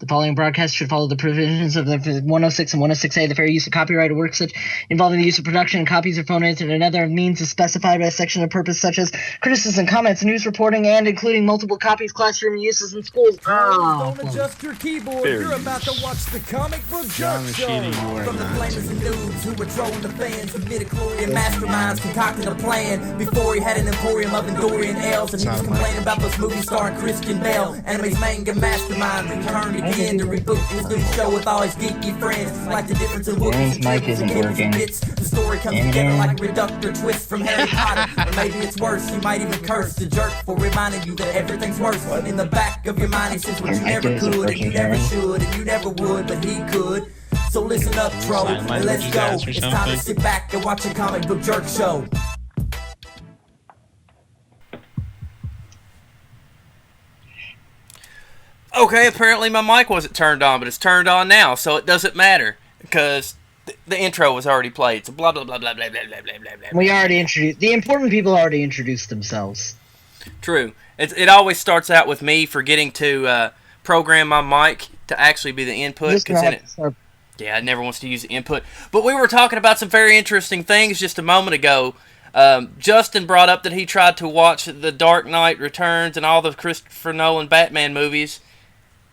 The following broadcast should follow the provisions of the 106 and 106A, the fair use of copyrighted works such involving the use of production and copies or phonings and another means is specified by a section of purpose such as criticism, comments, news reporting, and including multiple copies, classroom uses in schools. Don't adjust your keyboard. You're about to watch the Comic Book Jerk Show. From the flamers and dudes who were trolling the fans, the midichlorian masterminds concocted a plan before he had an emporium of Endorian ales, and he was complaining about those movies starring Christian Bale. Anime's manga mastermind returned again to reboot his new show with all his geeky friends. Like the difference in Wookiees and mic isn't working. The story comes together like a reductor twist from Harry Potter. Or maybe it's worse, you might even curse the jerk for reminding you that everything's worse. In the back of your mind he says what you never could, and you never should, and you never would, but he could. So listen up, troll, and let's go. It's time to sit back and watch a Comic Book Jerk Show. Okay, apparently my mic wasn't turned on, but it's turned on now, so it doesn't matter, because the intro was already played, so blah, blah, blah, blah, blah, blah, blah, blah, blah. We already introduced, the important people already introduced themselves. True. It always starts out with me forgetting to program my mic to actually be the input, because then it never wants to use the input. But we were talking about some very interesting things just a moment ago. Justin brought up that he tried to watch The Dark Knight Returns and all the Christopher Nolan Batman movies,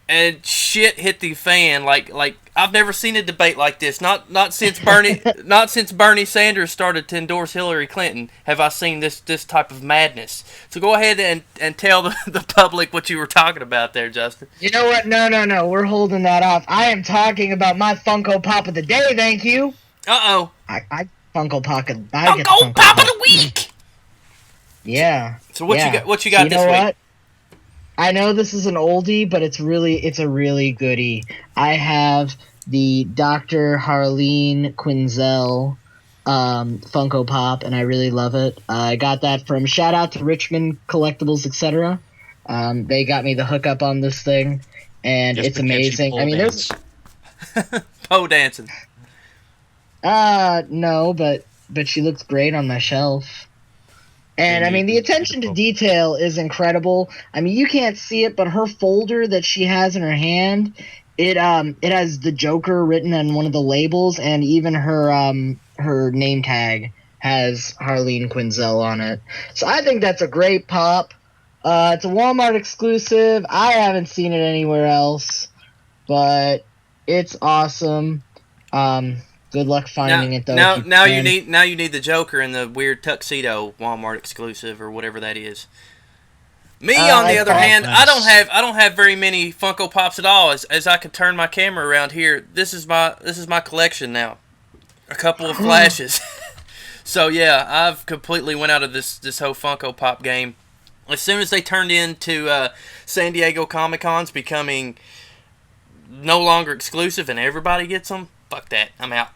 and shit hit the fan. Like I've never seen a debate like this. Not since Bernie Sanders started to endorse Hillary Clinton have I seen this type of madness. So go ahead and tell the public what you were talking about there, Justin. You know what? No. We're holding that off. I am talking about my Funko Pop of the day. Thank you. Uh-oh. I Funko Pop of Funko Pop of the week. Yeah. So what you got this week? What? I know this is an oldie, but it's a really goodie. I have the Dr. Harleen Quinzel Funko Pop, and I really love it. I got that from shout out to Richmond Collectibles, etc. They got me the hookup on this thing, and it's amazing. I mean, there's pole dancing. No, but she looks great on my shelf. And I mean, the attention to detail is incredible. I mean, you can't see it, but her folder that she has in her hand, it has the Joker written on one of the labels, and even her name tag has Harleen Quinzel on it. So I think that's a great pop. It's a Walmart exclusive. I haven't seen it anywhere else, but it's awesome. Good luck finding it though. Now you need the Joker in the weird tuxedo Walmart exclusive or whatever that is. Me on the other hand, I don't have very many Funko Pops at all. As I can turn my camera around here, this is my collection now. A couple of flashes. So yeah, I've completely went out of this whole Funko Pop game. As soon as they turned into San Diego Comic-Cons becoming no longer exclusive and everybody gets them, fuck that. I'm out.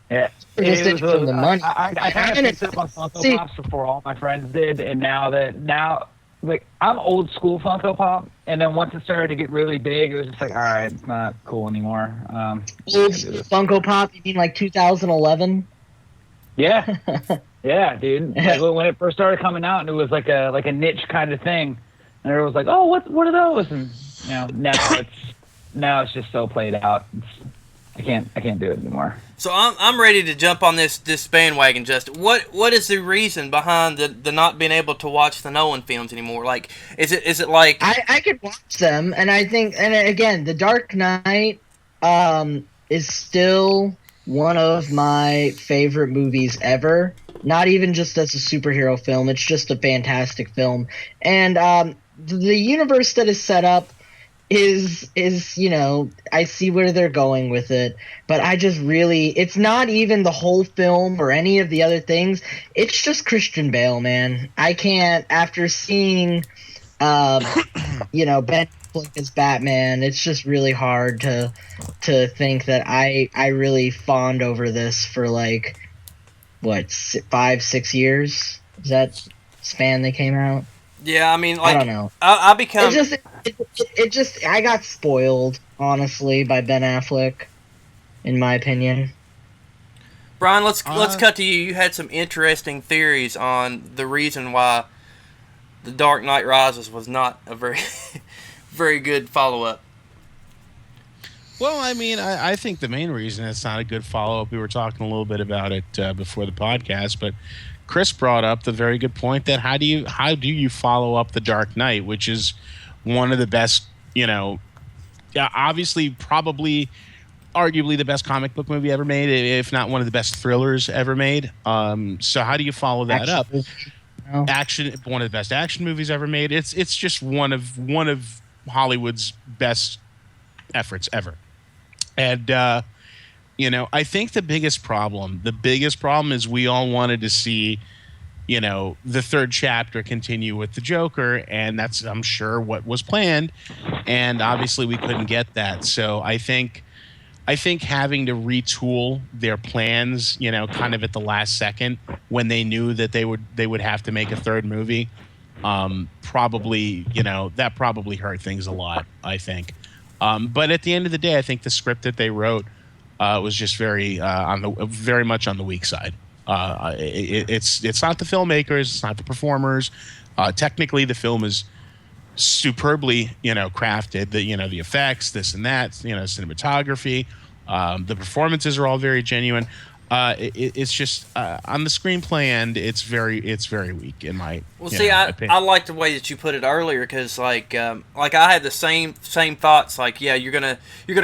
Yeah. The money. I kind of picked up on Funko Pops before all my friends did, and now like I'm old school Funko Pop, and then once it started to get really big, it was just like, all right, it's not cool anymore. Old Funko Pop? You mean like 2011? Yeah, yeah, dude. Like when it first started coming out, and it was like a niche kind of thing, and everyone was like, oh, what are those? And now it's just so played out. I can't do it anymore. So I'm ready to jump on this bandwagon, Justin. What is the reason behind the not being able to watch the Nolan films anymore? Like, is it like I could watch them, and I think, and again, The Dark Knight is still one of my favorite movies ever. Not even just as a superhero film; it's just a fantastic film, and the universe that is set up is I see where they're going with it, but I just really, it's not even the whole film or any of the other things. It's just Christian Bale, man. I can't, after seeing Ben Affleck as Batman, it's just really hard to think that I really fawned over this for like what 5-6 years. Is that span they came out? Yeah, I mean, like, I don't know. I become. It just I got spoiled, honestly, by Ben Affleck, in my opinion. Brian, let's cut to you. You had some interesting theories on the reason why The Dark Knight Rises was not a very, very good follow-up. Well, I mean, I think the main reason it's not a good follow-up, we were talking a little bit about it before the podcast, but Chris brought up the very good point that how do you follow up The Dark Knight, which is one of the best, obviously probably arguably the best comic book movie ever made, if not one of the best thrillers ever made. So how do you follow that up? Action, one of the best action movies ever made. It's just one of Hollywood's best efforts ever. And I think the biggest problem is we all wanted to see the third chapter continue with the Joker, and that's, I'm sure, what was planned, and obviously we couldn't get that. So I think having to retool their plans, kind of at the last second when they knew that they would have to make a third movie, probably hurt things a lot, I think. But at the end of the day, I think the script that they wrote was just very much on the weak side. It's not the filmmakers, it's not the performers. Technically, the film is superbly, crafted. The effects, this and that, cinematography. The performances are all very genuine. It's just on the screenplay end, it's very weak in my opinion. I like the way that you put it earlier, because like I had the same thoughts. Like, yeah, you're gonna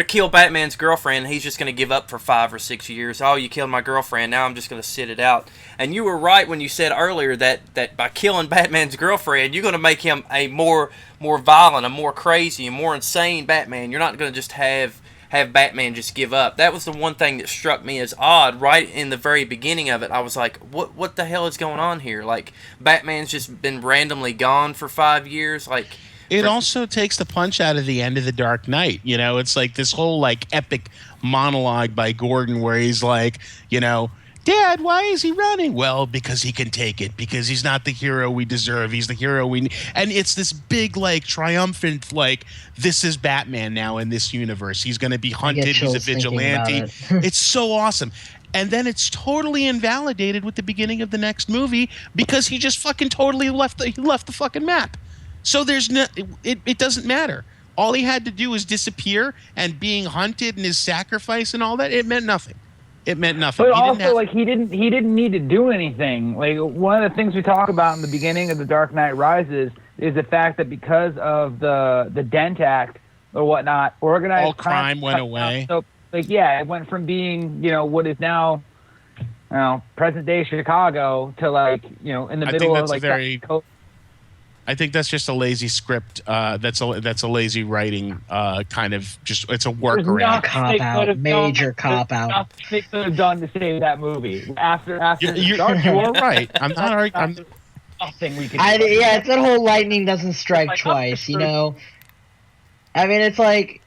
kill Batman's girlfriend, and he's just gonna give up for 5 or 6 years. Oh, you killed my girlfriend, now I'm just gonna sit it out. And you were right when you said earlier that by killing Batman's girlfriend, you're gonna make him a more violent, a more crazy, a more insane Batman. You're not gonna just have Batman just give up. That was the one thing that struck me as odd right in the very beginning of it. I was like, what the hell is going on here? Like, Batman's just been randomly gone for 5 years. Like, it also takes the punch out of the end of The Dark Knight. It's like this whole epic monologue by Gordon where he's like, Dad, why is he running? Well, because he can take it. Because he's not the hero we deserve. He's the hero we need. And it's this big, triumphant, this is Batman now in this universe. He's going to be hunted. He's a vigilante. It's so awesome. And then it's totally invalidated with the beginning of the next movie because he just fucking totally left the fucking map. So there's no, it doesn't matter. All he had to do was disappear, and being hunted and his sacrifice and all that, it meant nothing. It meant nothing. But also, he didn't need to do anything. Like, one of the things we talk about in the beginning of The Dark Knight Rises is the fact that because of the Dent Act or whatnot, organized all crime went away. So, it went from being, what is now, present day Chicago to in the middle of I think that's just a lazy script. That's a lazy writing kind of just. It's a workaround. Major cop out. They could have done to save that movie after. You are right. I'm not arguing. Nothing we can. It's that whole lightning doesn't strike twice. I mean, it's like,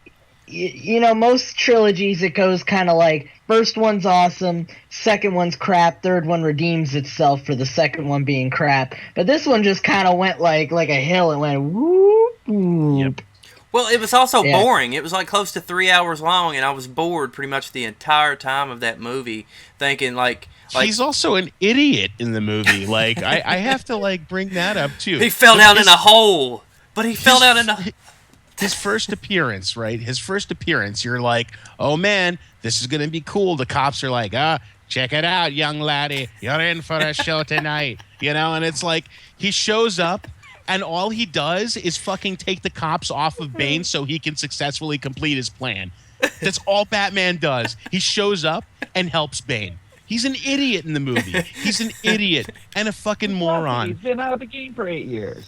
most trilogies, it goes kind of like, first one's awesome, second one's crap, third one redeems itself for the second one being crap. But this one just kind of went like a hill. It went whoop. Yep. Well, it was also boring. It was close to 3 hours long, and I was bored pretty much the entire time of that movie, thinking he's also an idiot in the movie. I have to bring that up too. He fell down in a hole, but he fell down in a. His first appearance, right? You're like, oh man, this is gonna be cool. The cops are like, check it out, young laddie, you're in for a show tonight, And it's like he shows up, and all he does is fucking take the cops off of Bane so he can successfully complete his plan. That's all Batman does. He shows up and helps Bane. He's an idiot in the movie. He's an idiot and a fucking moron. He's been out of the game for 8 years.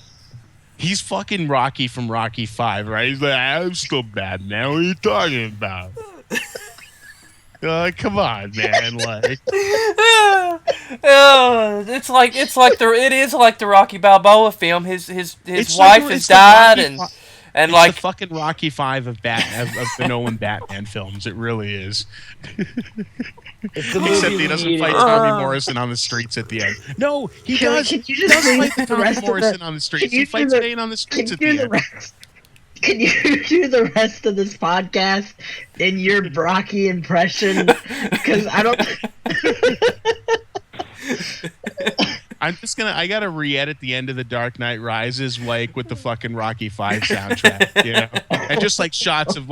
He's fucking Rocky from Rocky 5, right? He's like, I'm still bad, man. What are you talking about? Come on, man. It is like the Rocky Balboa film. His wife has died, and the fucking Rocky 5 of the Nolan Batman films. It really is. Except he doesn't fight Tommy Morrison on the streets at the end. No, he does. Can you just fight Tommy Morrison on the streets. He fights Bane on the streets at the end. Can you do the rest of this podcast in your Rocky impression? Because I don't. I gotta re-edit the end of The Dark Knight Rises with the fucking Rocky 5 soundtrack, and just shots of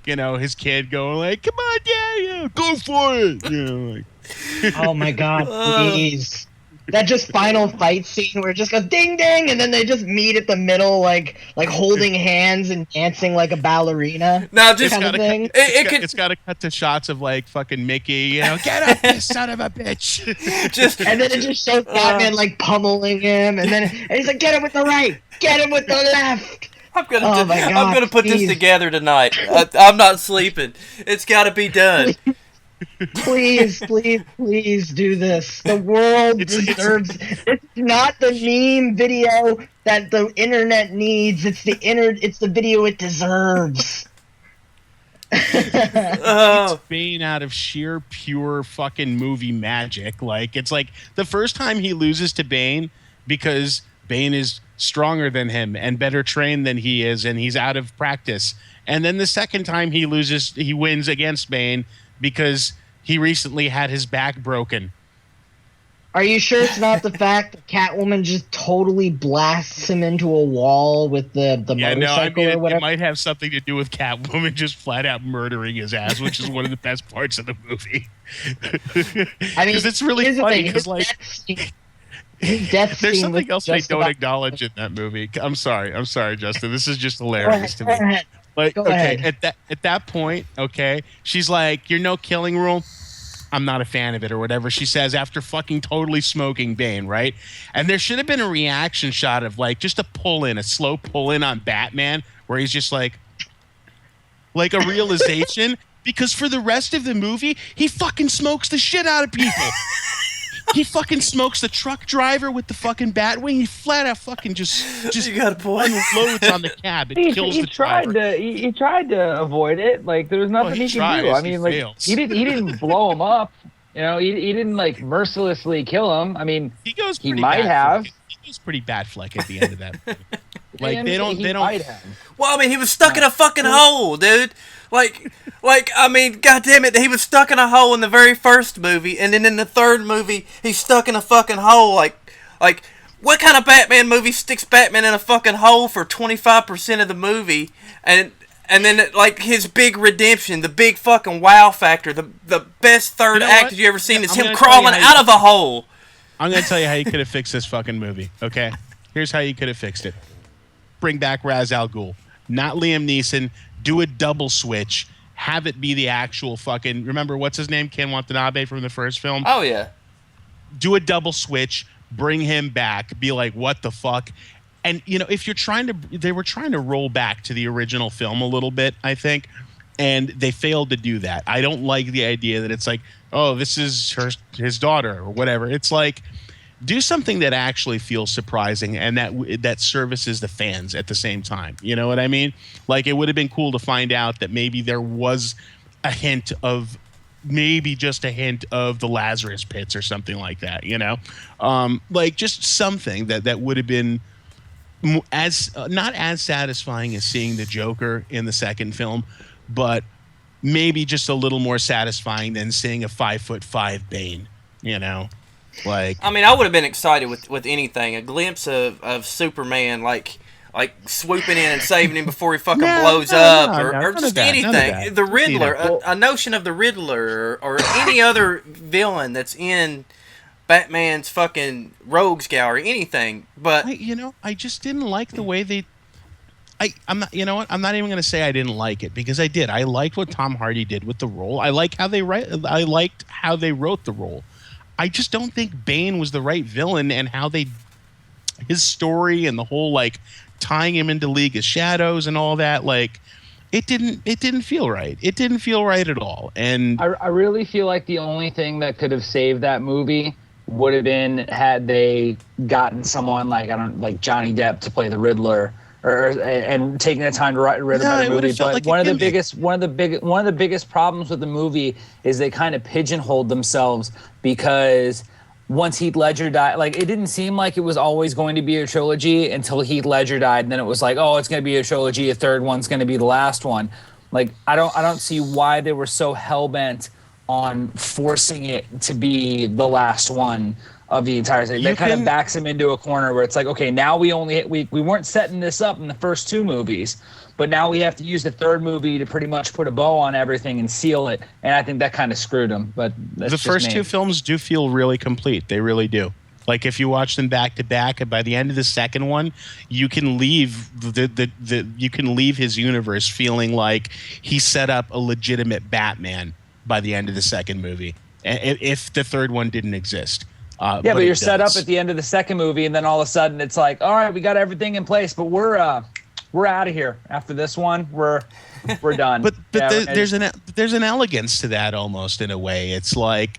his kid going like, "Come on, Dad, go for it." Oh my God, please. That just final fight scene where it just goes ding ding, and then they just meet at the middle, like holding hands and dancing like a ballerina. No, just kind of thing. It's got to cut to shots of like fucking Mickey, get up, you son of a bitch. And then it just shows Batman like pummeling him, and he's like, get him with the right, get him with the left. I'm gonna put this together tonight. I'm not sleeping. It's got to be done. Please do this. The world deserves. It's not the meme video that the internet needs. It's the video it deserves. It's Bane out of sheer pure fucking movie magic. Like, it's like the first time he loses to Bane because Bane is stronger than him and better trained than he is, and he's out of practice. And then the second time he wins against Bane because he recently had his back broken. Are you sure it's not the fact that Catwoman just totally blasts him into a wall with the motorcycle or whatever? It might have something to do with Catwoman just flat out murdering his ass, which is one of the best parts of the movie. I mean, it's really funny because his death there's scene something else they don't acknowledge in that movie. I'm sorry, Justin. This is just hilarious to me. Go ahead. Like, Go okay, ahead. at that point, okay, she's like, "Your no killing rule, I'm not a fan of it," or whatever she says after fucking totally smoking Bane, right? And there should have been a reaction shot of like just a slow pull in on Batman, where he's just like a realization, because for the rest of the movie, he fucking smokes the shit out of people. He fucking smokes the truck driver with the fucking Batwing. He flat out fucking just you got a point. Unloads on the cab. It kills the driver. He tried to avoid it. Like, there was nothing he could do. I mean, like, he didn't blow him up. He didn't like mercilessly kill him. I mean, he might have. He goes pretty Batfleck at the end of that movie. Like, they don't. Well, I mean, he was stuck in a fucking hole, dude. Like, I mean, goddamn it, he was stuck in a hole in the very first movie, and then in the third movie, he's stuck in a fucking hole. Like, what kind of Batman movie sticks Batman in a fucking hole for 25% of the movie, and then like his big redemption, the big fucking wow factor, the best third act you ever seen is him crawling out of a hole. I'm gonna tell you how you could have fixed this fucking movie. Okay, here's how you could have fixed it: bring back Ra's al Ghul, not Liam Neeson. Do a double switch. Have it be the actual fucking... Remember, what's his name? Ken Watanabe from the first film? Oh, yeah. Do a double switch. Bring him back. Be like, what the fuck? And, if you're trying to... They were trying to roll back to the original film a little bit, I think. And they failed to do that. I don't like the idea that it's like, oh, this is his daughter or whatever. It's like... Do something that actually feels surprising and that services the fans at the same time. You know what I mean? Like, it would have been cool to find out that maybe there was just a hint of the Lazarus pits or something like that, like just something that would have been not as satisfying as seeing the Joker in the second film, but maybe just a little more satisfying than seeing a 5'5" Bane, Like, I mean, I would have been excited with anything. A glimpse of Superman, like swooping in and saving him before he fucking blows up, or just anything. The Riddler, a notion of the Riddler, or any other villain that's in Batman's fucking rogues gallery, anything. But I just didn't like the way they. I'm not. You know what? I'm not even going to say I didn't like it, because I did. I liked what Tom Hardy did with the role. I liked how they wrote the role. I just don't think Bane was the right villain, and his story and the whole like tying him into League of Shadows and all that, like it didn't feel right. It didn't feel right at all. And I really feel like the only thing that could have saved that movie would have been had they gotten someone like Johnny Depp to play the Riddler, and taking the time to write a better movie. But like one of the biggest problems with the movie is they kind of pigeonholed themselves, because once Heath Ledger died, like, it didn't seem like it was always going to be a trilogy until Heath Ledger died, and then it was like, oh, it's going to be a trilogy. A third one's going to be the last one. Like, I don't see why they were so hell-bent on forcing it to be the last one of the entire thing. That kind of backs him into a corner where it's like, okay, now we weren't setting this up in the first two movies, But now we have to use the third movie to pretty much put a bow on everything and seal it. And I think that kind of screwed them. But that's the first two films do feel really complete. They really do. Like if you watch them back to back, and by the end of the second one, you can leave you can leave his universe feeling like he set up a legitimate Batman by the end of the second movie. If the third one didn't exist. But you're set up at the end of the second movie, and then all of a sudden it's like, all right, we got everything in place, but we're out of here after this one. We're done. but there's an elegance to that almost in a way. It's like,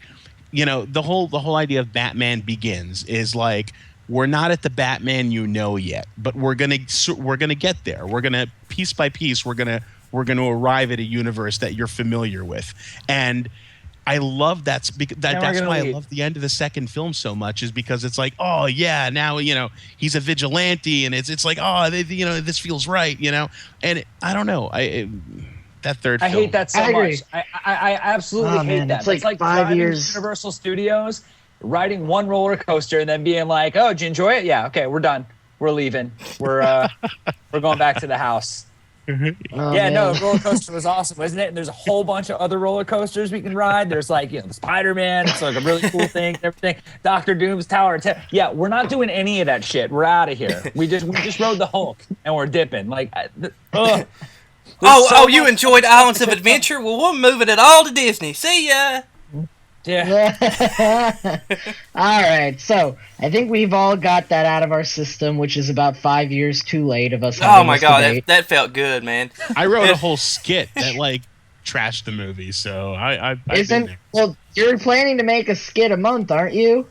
you know, the whole idea of Batman Begins is like, we're not at the Batman yet, but we're gonna get there. We're gonna piece by piece. We're gonna arrive at a universe that you're familiar with, and I love that's why I love the end of the second film so much, is because it's like, oh yeah, now, you know, he's a vigilante, and it's like, oh, you know, this feels right, you know. And I don't know, that third film, I hate that so much. I absolutely hate that. It's like 5 years. Universal Studios riding one roller coaster and then being like, oh, did you enjoy it? Yeah, okay, we're done. We're leaving. We're going back to the house. Oh, yeah, man. no, the roller coaster was awesome, wasn't it? And there's a whole bunch of other roller coasters we can ride. There's like, you know, the Spider-Man. It's like a really cool thing and everything. Doctor Doom's Tower. Yeah, we're not doing any of that shit. We're out of here. We just rode the Hulk and we're dipping. Like, you enjoyed Islands of Adventure? Well, we're moving it all to Disney. See ya. Yeah. All right, so I think we've all got that out of our system, which is about 5 years too late of us. Oh my god, that felt good, man. I wrote a whole skit that like trashed the movie, so well, you're planning to make a skit a month, aren't you?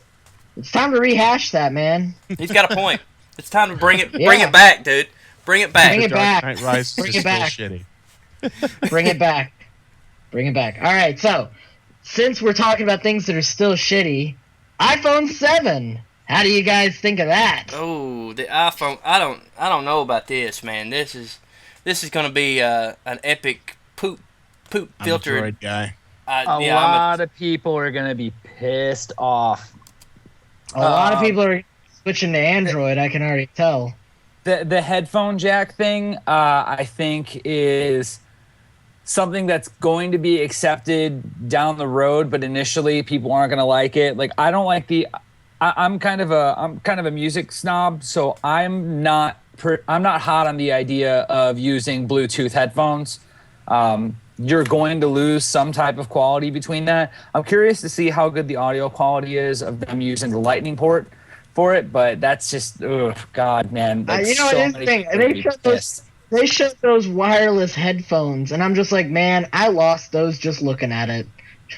It's time to rehash that, man. He's got a point. It's time to bring it back, dude. Bring it back. Bring it back. Dark Knight Rises Bring is it still back. shitty. Bring it back. Bring it back. All right, so since we're talking about things that are still shitty, iPhone 7. How do you guys think of that? Oh, the iPhone. I don't know about this, man. This is gonna be an epic poop filter. I'm a Droid guy. A lot of people are gonna be pissed off. A lot of people are switching to Android. I can already tell. The headphone jack thing, I think, is something that's going to be accepted down the road, but initially people aren't going to like it. Like, I don't like I'm kind of a music snob, so I'm not hot on the idea of using Bluetooth headphones. You're going to lose some type of quality between that. I'm curious to see how good the audio quality is of them using the Lightning port for it, but that's just, God, man. You know, it is the thing. They showed those wireless headphones, and I'm just like, man, I lost those just looking at it.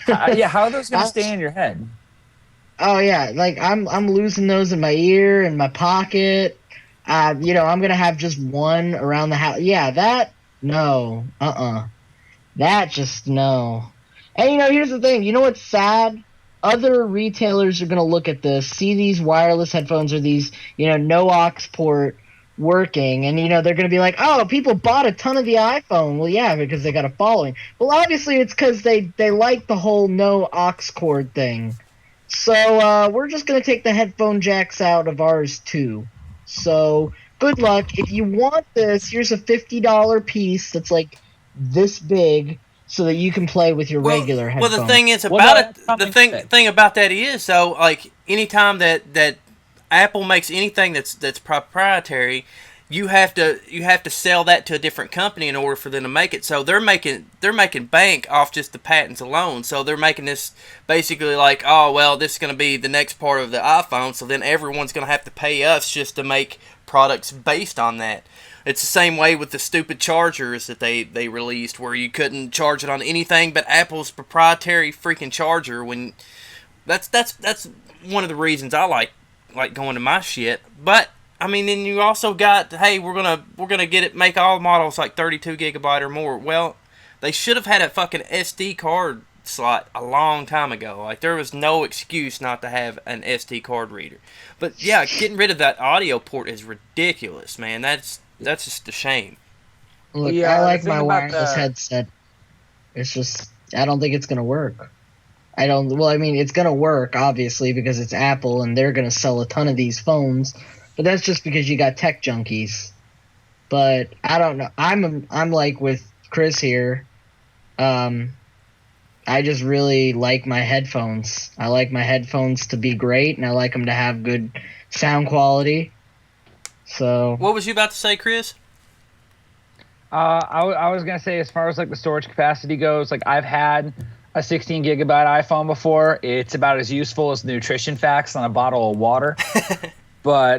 Yeah, how are those going to stay in your head? Oh yeah, like I'm losing those in my ear and my pocket. You know, I'm gonna have just one around the house. Yeah, that no, that just no. And you know, here's the thing. You know what's sad? Other retailers are gonna look at this, see these wireless headphones or these, you know, no aux port working, and you know they're going to be like, oh, people bought a ton of the iPhone. Well, yeah, because they got a following. Well, obviously it's because they like the whole no aux cord thing. So we're just going to take the headphone jacks out of ours too. So good luck. If you want this, here's a $50 piece that's like this big, so that you can play with your regular headphones. Well, the thing is about the thing about that is, so like anytime that Apple makes anything that's proprietary, you have to sell that to a different company in order for them to make it. So they're making bank off just the patents alone. So they're making this basically like, oh well, this is going to be the next part of the iPhone. So then everyone's going to have to pay us just to make products based on that. It's the same way with the stupid chargers that they released, where you couldn't charge it on anything but Apple's proprietary freaking charger. When that's one of the reasons I like going to my shit. But I mean, then you also got, hey, we're gonna get it, make all models like 32 gigabyte or more. Well, they should have had a fucking SD card slot a long time ago. Like, there was no excuse not to have an SD card reader. But yeah, getting rid of that audio port is ridiculous, man. That's just a shame. Look, I like my wireless headset. It's just, I don't think it's gonna work. It's going to work, obviously, because it's Apple, and they're going to sell a ton of these phones. But that's just because you got tech junkies. But I don't know. I'm like with Chris here. I just really like my headphones. I like my headphones to be great, and I like them to have good sound quality. So. What was you about to say, Chris? I was gonna say, as far as like the storage capacity goes, like I've had a 16 gigabyte iPhone before. It's about as useful as nutrition facts on a bottle of water. But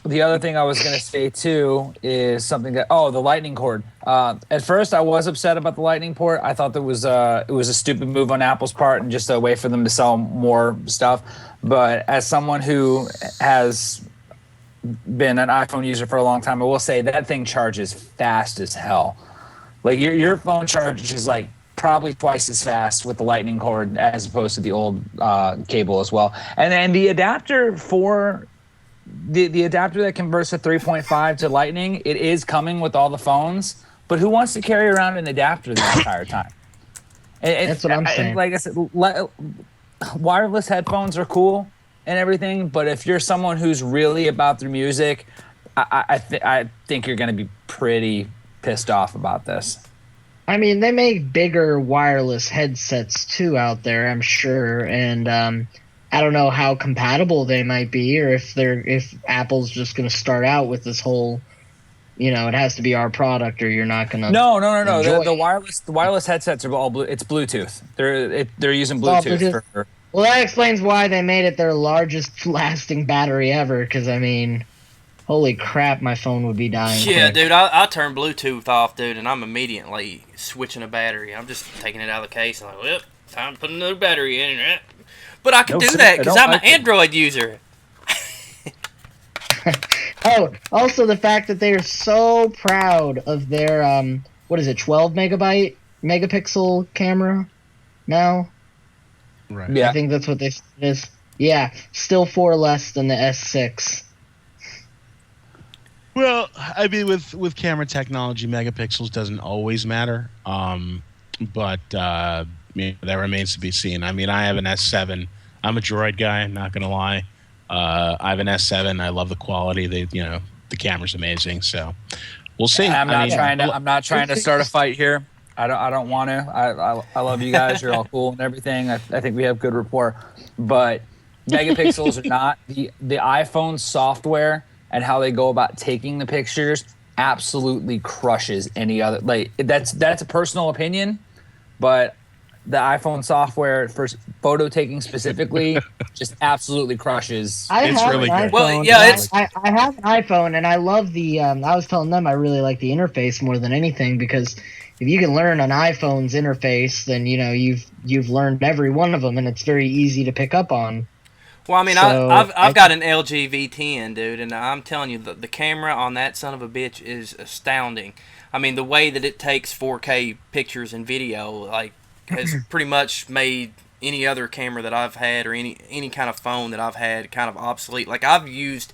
the other thing I was gonna say too is something that the lightning cord. At first, I was upset about the lightning port. I thought that it was a stupid move on Apple's part and just a way for them to sell more stuff. But as someone who has been an iPhone user for a long time, I will say that thing charges fast as hell. Like your phone charges like probably twice as fast with the lightning cord as opposed to the old cable as well. And then the adapter for the adapter that converts to 3.5 to lightning, it is coming with all the phones, but who wants to carry around an adapter the entire time? That's what I'm saying. Like I said, wireless headphones are cool and everything, but if you're someone who's really about their music, I think you're going to be pretty pissed off about this. I mean, they make bigger wireless headsets too out there, I'm sure, and I don't know how compatible they might be, or if Apple's just going to start out with this whole, it has to be our product, or you're not going to. No. The wireless headsets are all it's Bluetooth. They're using Bluetooth for. Well, that explains why they made it their largest lasting battery ever, because, I mean, holy crap, my phone would be dying. Yeah, quick. dude, I turn Bluetooth off, dude, and I'm immediately switching a battery. I'm just taking it out of the case and like, well, time to put another battery in it. But I can do that because I'm an Android user. Oh, also the fact that they are so proud of their, 12 megapixel camera now? Right. Yeah. I think that's what this is. Yeah, still 4 less than the S6. Well, I mean, with camera technology, megapixels doesn't always matter. But that remains to be seen. I mean, I have an S7. I'm a Droid guy, not gonna lie. I have an S7. I love the quality. The camera's amazing. So we'll see. I'm not trying to start a fight here. I don't want to. I love you guys. You're all cool and everything. I think we have good rapport. But megapixels are not the iPhone software and how they go about taking the pictures absolutely crushes any other. Like that's a personal opinion, but the iPhone software for photo taking specifically just absolutely crushes. It's really good. Well, yeah, I have an iPhone, and I love the. I was telling them I really like the interface more than anything, because if you can learn an iPhone's interface, then you've learned every one of them, and it's very easy to pick up on. Well, I mean, I've got an LG V10, dude, and I'm telling you, the camera on that son of a bitch is astounding. I mean, the way that it takes 4K pictures and video, like, has pretty much made any other camera that I've had, or any kind of phone that I've had, kind of obsolete. Like I've used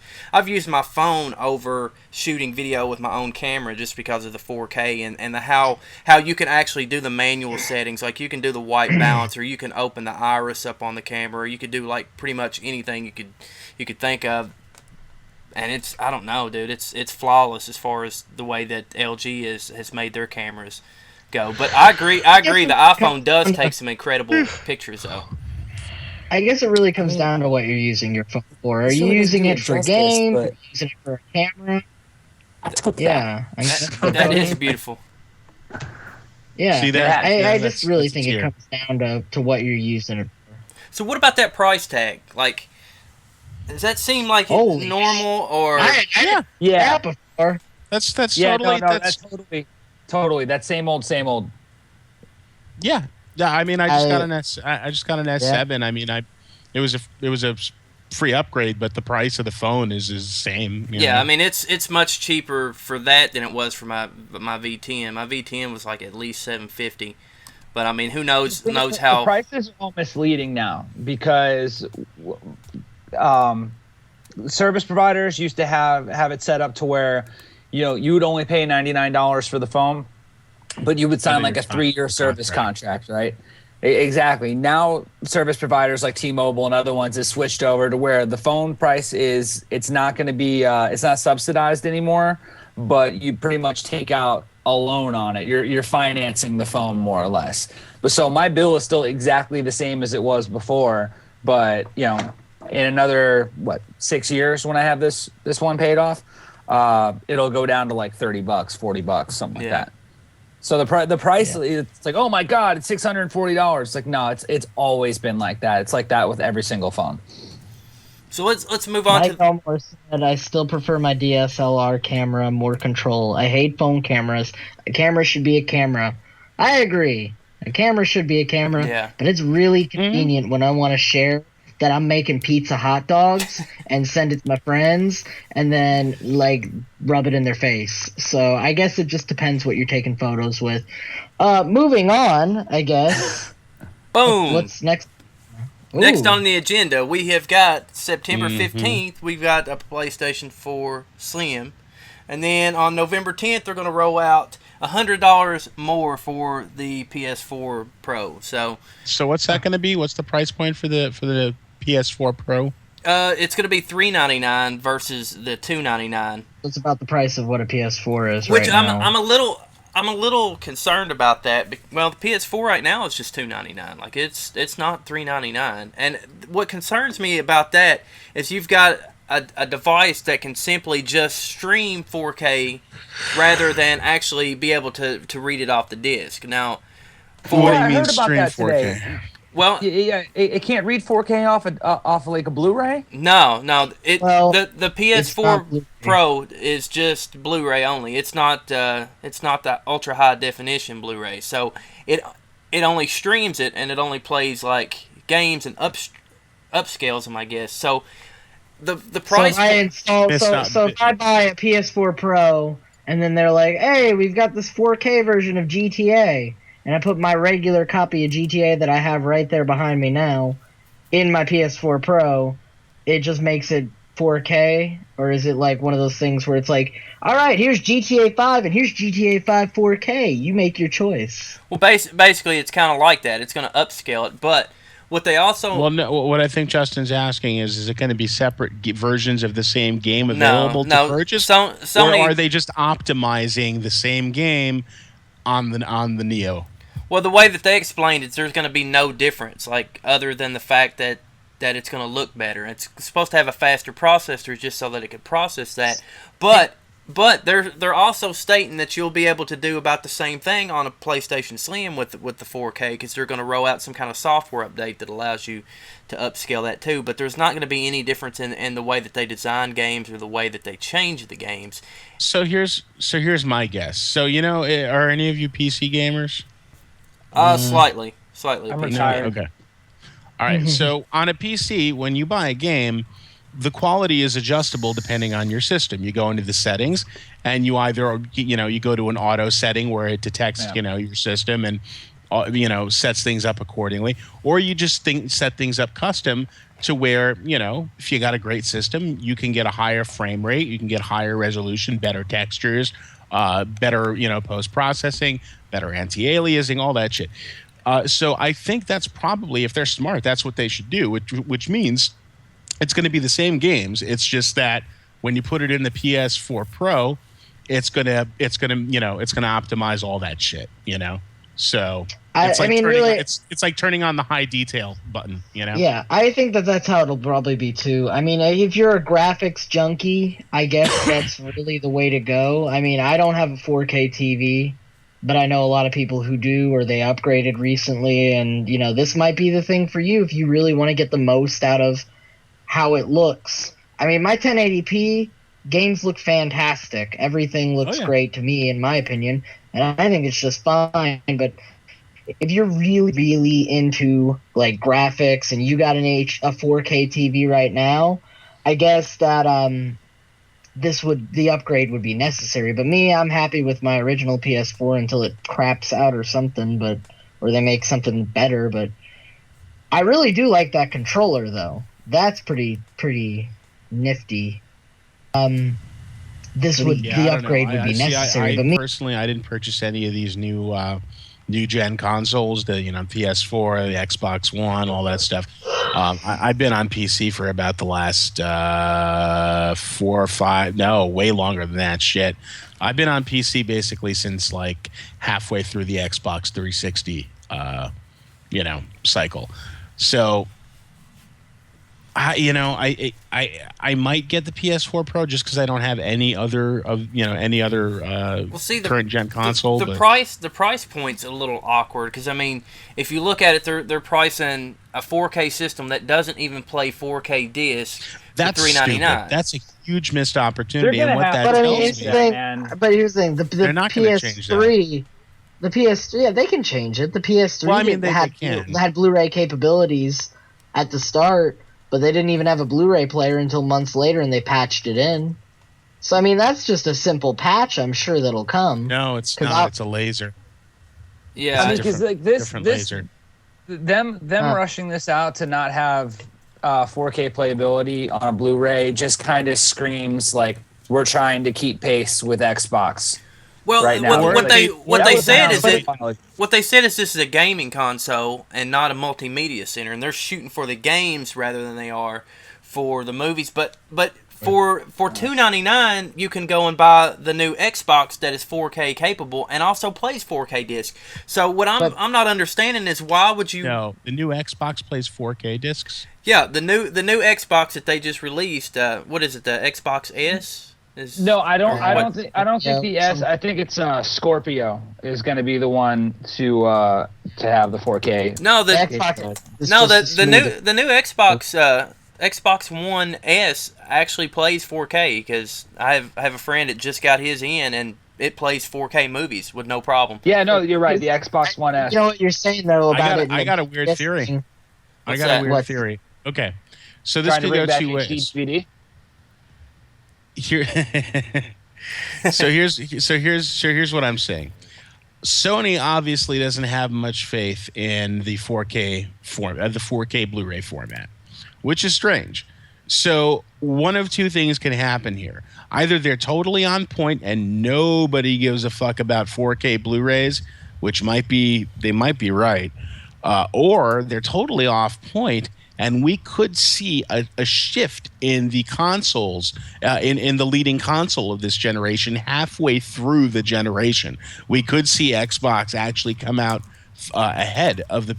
my phone over shooting video with my own camera just because of the 4K and the how you can actually do the manual settings. Like you can do the white balance, or you can open the iris up on the camera, or you could do like pretty much anything you could think of. And I don't know, dude. It's flawless as far as the way that LG has made their cameras go. But I agree. The iPhone does take some incredible pictures, though. I guess it really comes down to what you're using your phone for. Are you using it for games? Are you using it for a camera? Yeah, that is beautiful. Yeah, See, I just really think it comes down to what you're using it for. So what about that price tag? Like, does that seem like it's normal, or yeah before? That's totally that same old. Yeah. I mean, I just got an S7. Yeah. I mean, it was a free upgrade, but the price of the phone is the same. You know? I mean, it's much cheaper for that than it was for my V10. My V10 was like at least $750. But I mean, who knows how the prices are all misleading now, because service providers used to have it set up to where you would only pay $99 for the phone, but you would sign like a 3-year service contract, right? Exactly. Now service providers like T-Mobile and other ones have switched over to where the phone price it's not going to be it's not subsidized anymore, but you pretty much take out a loan on it. You're financing the phone more or less. But so my bill is still exactly the same as it was before, but you know, in another 6 years when I have this one paid off, it'll go down to like $30, $40, something like that. So the price, it's like, oh my God, it's $640. It's like, no, it's always been like that. It's like that with every single phone. So let's move on Mike almost said I still prefer my DSLR camera, more control. I hate phone cameras. A camera should be a camera. I agree. A camera should be a camera, but it's really convenient when I want to share that I'm making pizza hot dogs and send it to my friends and then like rub it in their face. So I guess it just depends what you're taking photos with. Moving on, I guess. Boom. What's next? Ooh. Next on the agenda, we have got September 15th, we've got a PlayStation 4 Slim. And then on November 10th, they're going to roll out $100 more for the PS4 Pro. So what's that going to be? What's the price point for the PS4 Pro? It's going to be $399 versus the $299. It's about the price of what a PS4 is Which right now. I'm a little concerned about that. Well, the PS4 right now is just $299. Like it's not $399. And what concerns me about that is you've got a device that can simply just stream 4K rather than actually be able to read it off the disc. Now, what do you mean heard about stream that 4K? today. Well, it can't read 4K off of like a Blu-ray. No. The PS4 Pro is just Blu-ray only. It's not the ultra high definition Blu-ray. So it only streams it and it only plays like games and upscales them, I guess. So the price. So if I buy a PS4 Pro and then they're like, "Hey, we've got this 4K version of GTA." And I put my regular copy of GTA that I have right there behind me now in my PS4 Pro, it just makes it 4K? Or is it like one of those things where it's like, all right, here's GTA 5 and here's GTA 5 4K. You make your choice. Well, basically, it's kind of like that. It's going to upscale it. But what they also... Well, no, what I think Justin's asking is it going to be separate versions of the same game available to purchase? Sony, or are they just optimizing the same game on the Neo? Well, the way that they explained it, there's going to be no difference, like other than the fact that it's going to look better. It's supposed to have a faster processor just so that it can process that. But they're also stating that you'll be able to do about the same thing on a PlayStation Slim with the 4K because they're going to roll out some kind of software update that allows you to upscale that too. But there's not going to be any difference in the way that they design games or the way that they change the games. So here's my guess. So are any of you PC gamers? Slightly. I'm retired. Okay. All right. So on a PC, when you buy a game, the quality is adjustable depending on your system. You go into the settings, and you either you go to an auto setting where it detects your system and sets things up accordingly, or you just set things up custom to where if you got a great system, you can get a higher frame rate, you can get higher resolution, better textures, better post processing, better anti-aliasing, all that shit. So I think that's probably, if they're smart, that's what they should do, which means it's going to be the same games. It's just that when you put it in the PS4 Pro, it's gonna optimize all that shit. So it's like turning on the high detail button. Yeah, I think that's how it'll probably be too. I mean, if you're a graphics junkie, I guess that's really the way to go. I mean, I don't have a 4K TV. But I know a lot of people who do, or they upgraded recently, and this might be the thing for you if you really want to get the most out of how it looks. I mean, my 1080p games look fantastic. Everything looks great to me, in my opinion, and I think it's just fine. But if you're really, really into like graphics and you got a 4K TV right now, I guess that the upgrade would be necessary. But me, I'm happy with my original PS4 until it craps out or something, or they make something better. But I really do like that controller, though. That's pretty nifty. The upgrade would be necessary. But personally, I didn't purchase any of these new new gen consoles, the PS4, the Xbox One, all that stuff. I've been on PC for about the last 4 or 5, no, way longer than that shit. I've been on PC basically since like halfway through the Xbox 360 cycle. So I might get the PS4 Pro just because I don't have any other current gen console. The price point's a little awkward because I mean, if you look at it, they're pricing a 4K system that doesn't even play 4K disc for $399. That's a huge missed opportunity. They're And what gonna that have- tells me, but here's the thing: the They're not gonna change that. PS3. The PS3, yeah, they can change it. The PS3 Well, I mean, they can. had Blu-ray capabilities at the start, but they didn't even have a Blu-ray player until months later, and they patched it in. So, I mean, that's just a simple patch. I'm sure that'll come. No, it's not. It's a laser. Yeah, I mean, because like this laser. them rushing this out to not have 4K playability on a Blu-ray just kind of screams like we're trying to keep pace with Xbox. Well, right now. what they said is that this is a gaming console and not a multimedia center, and they're shooting for the games rather than they are for the movies. But for $299, you can go and buy the new Xbox that is 4K capable and also plays 4K disc. So what I'm not understanding is why would you? No, the new Xbox plays 4K discs. Yeah, the new Xbox that they just released. What is it? The Xbox S. No, I don't think the S. I think it's Scorpio is going to be the one to have the 4K. No, the new Xbox Xbox One S actually plays 4K because I have a friend that just got his in and it plays 4K movies with no problem. Yeah, no, you're right. The Xbox One S. You know what you're saying though about it. I got a weird theory. Theory. Okay, so this could go two ways. DVD? Here, so here's what I'm saying. Sony obviously doesn't have much faith in the 4K the 4K Blu-ray format, which is strange. So one of two things can happen here. Either they're totally on point and nobody gives a fuck about 4K Blu-rays, which they might be right, or they're totally off point. And we could see a shift in the consoles, in the leading console of this generation, halfway through the generation. We could see Xbox actually come out ahead of the